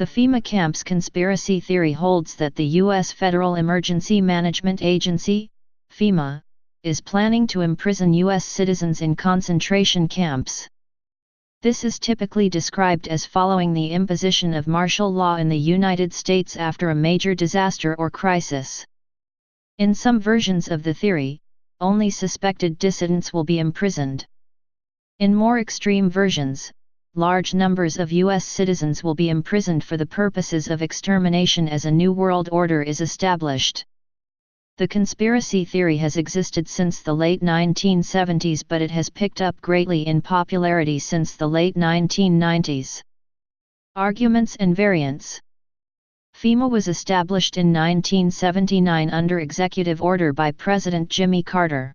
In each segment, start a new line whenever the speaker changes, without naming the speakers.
The FEMA camps conspiracy theory holds that the U.S. Federal Emergency Management Agency, FEMA, is planning to imprison U.S. citizens in concentration camps. This is typically described as following the imposition of martial law in the United States after a major disaster or crisis. In some versions of the theory, only suspected dissidents will be imprisoned. In more extreme versions, large numbers of U.S. citizens will be imprisoned for the purposes of extermination as a new world order is established. The conspiracy theory has existed since the late 1970s, but it has picked up greatly in popularity since the late 1990s. Arguments and variants. FEMA was established in 1979 under executive order by President Jimmy Carter.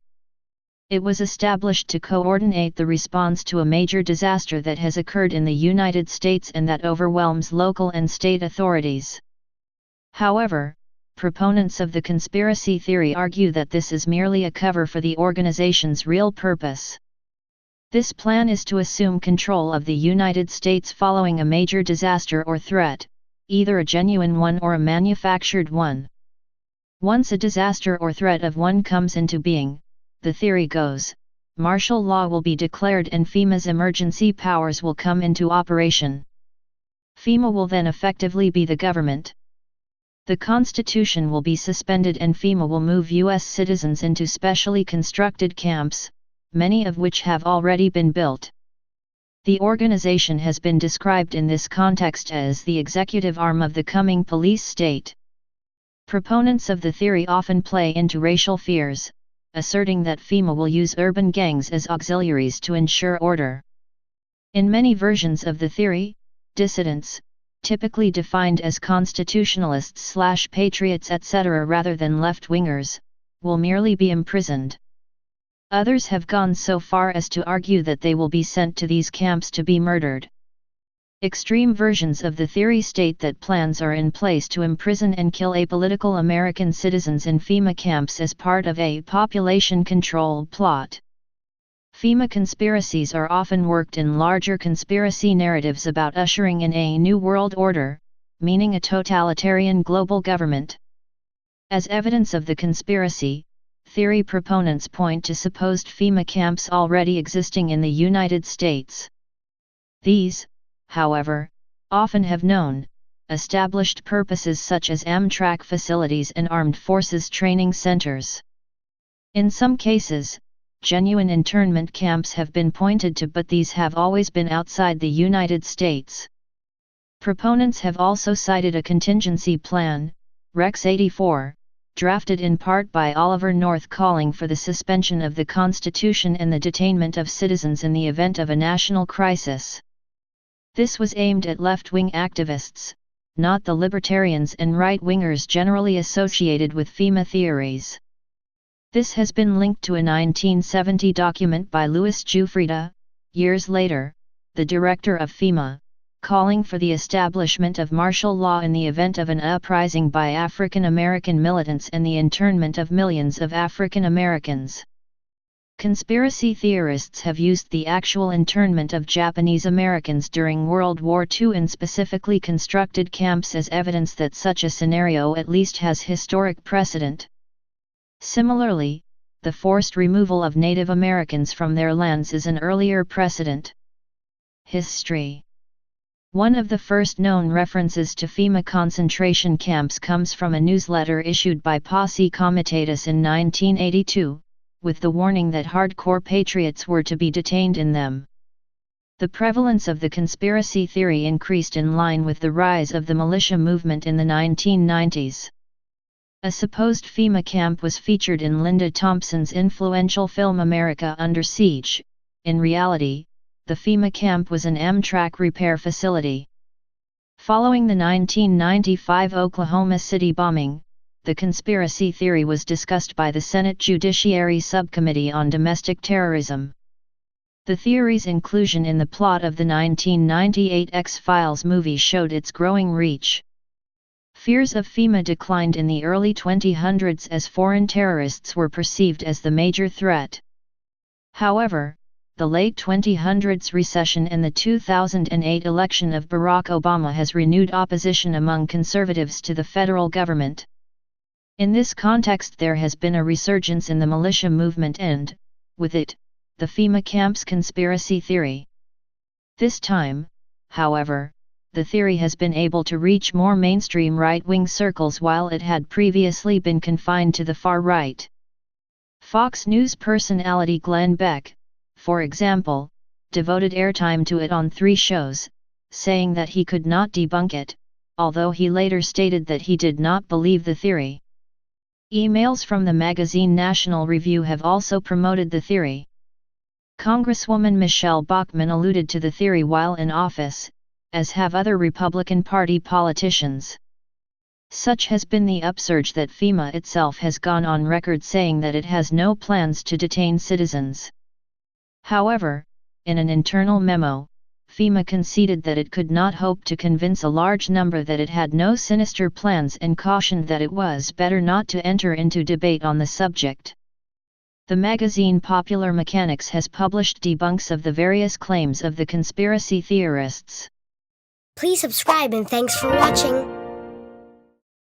It was established to coordinate the response to a major disaster that has occurred in the United States and that overwhelms local and state authorities. However, proponents of the conspiracy theory argue that this is merely a cover for the organization's real purpose. This plan is to assume control of the United States following a major disaster or threat, either a genuine one or a manufactured one. Once a disaster or threat of one comes into being, the theory goes, martial law will be declared and FEMA's emergency powers will come into operation. FEMA will then effectively be the government. The Constitution will be suspended and FEMA will move U.S. citizens into specially constructed camps, many of which have already been built. The organization has been described in this context as the executive arm of the coming police state. Proponents of the theory often play into racial fears, asserting that FEMA will use urban gangs as auxiliaries to ensure order. In many versions of the theory, dissidents, typically defined as constitutionalists/patriots etc. rather than left-wingers, will merely be imprisoned. Others have gone so far as to argue that they will be sent to these camps to be murdered. Extreme versions of the theory state that plans are in place to imprison and kill apolitical American citizens in FEMA camps as part of a population control plot. FEMA conspiracies are often worked in larger conspiracy narratives about ushering in a new world order, meaning a totalitarian global government. As evidence of the conspiracy, theory proponents point to supposed FEMA camps already existing in the United States. These, however, often have known, established purposes such as Amtrak facilities and armed forces training centers. In some cases, genuine internment camps have been pointed to, but these have always been outside the United States. Proponents have also cited a contingency plan, Rex 84, drafted in part by Oliver North calling for the suspension of the Constitution and the detainment of citizens in the event of a national crisis. This was aimed at left-wing activists, not the libertarians and right-wingers generally associated with FEMA theories. This has been linked to a 1970 document by Louis Giuffrida, years later, the director of FEMA, calling for the establishment of martial law in the event of an uprising by African American militants and the internment of millions of African Americans. Conspiracy theorists have used the actual internment of Japanese Americans during World War II in specifically constructed camps as evidence that such a scenario at least has historic precedent. Similarly, the forced removal of Native Americans from their lands is an earlier precedent. History. One of the first known references to FEMA concentration camps comes from a newsletter issued by Posse Comitatus in 1982, with the warning that hardcore patriots were to be detained in them. The prevalence of the conspiracy theory increased in line with the rise of the militia movement in the 1990s. A supposed FEMA camp was featured in Linda Thompson's influential film America Under Siege. In reality, the FEMA camp was an Amtrak repair facility. Following the 1995 Oklahoma City bombing, the conspiracy theory was discussed by the Senate Judiciary Subcommittee on Domestic Terrorism. The theory's inclusion in the plot of the 1998 X-Files movie showed its growing reach. Fears of FEMA declined in the early 2000s as foreign terrorists were perceived as the major threat. However, the late 2000s recession and the 2008 election of Barack Obama has renewed opposition among conservatives to the federal government. In this context, there has been a resurgence in the militia movement and, with it, the FEMA camps conspiracy theory. This time, however, the theory has been able to reach more mainstream right-wing circles while it had previously been confined to the far right. Fox News personality Glenn Beck, for example, devoted airtime to it on 3 shows, saying that he could not debunk it, although he later stated that he did not believe the theory. Emails from the magazine National Review have also promoted the theory. Congresswoman Michelle Bachmann alluded to the theory while in office, as have other Republican Party politicians. Such has been the upsurge that FEMA itself has gone on record saying that it has no plans to detain citizens. However, in an internal memo, FEMA conceded that it could not hope to convince a large number that it had no sinister plans and cautioned that it was better not to enter into debate on the subject. The magazine Popular Mechanics has published debunks of the various claims of the conspiracy theorists.
Please subscribe and thanks for watching.